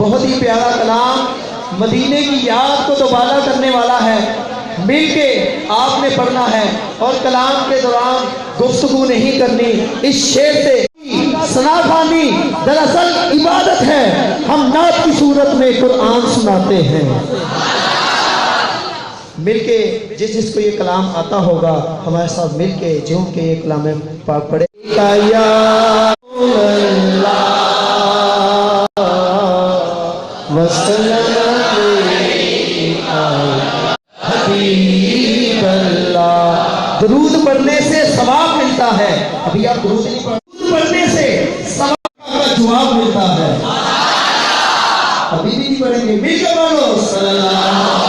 بہت ہی پیارا کلام مدینے کی یاد کو دوبارہ کرنے والا ہے، مل کے آپ نے پڑھنا ہے اور کلام کے دوران گفتگو نہیں کرنی۔ اس شعر سے ثنا خوانی دراصل عبادت ہے، ہم نعت کی صورت میں قرآن سناتے ہیں۔ مل کے جس کو یہ کلام آتا ہوگا ہمارے ساتھ مل کے جھوم کے یہ کلام پاک پڑھے۔ یا اللہ وسلم حبیب اللہ۔ درود پڑھنے سے ثواب ملتا ہے، ابھی آپ درود نہیں پڑھنے سے ثواب کا جواب ملتا ہے۔ ابھی بھی نہیں پڑھیں گے، مل کے بولو صلی اللہ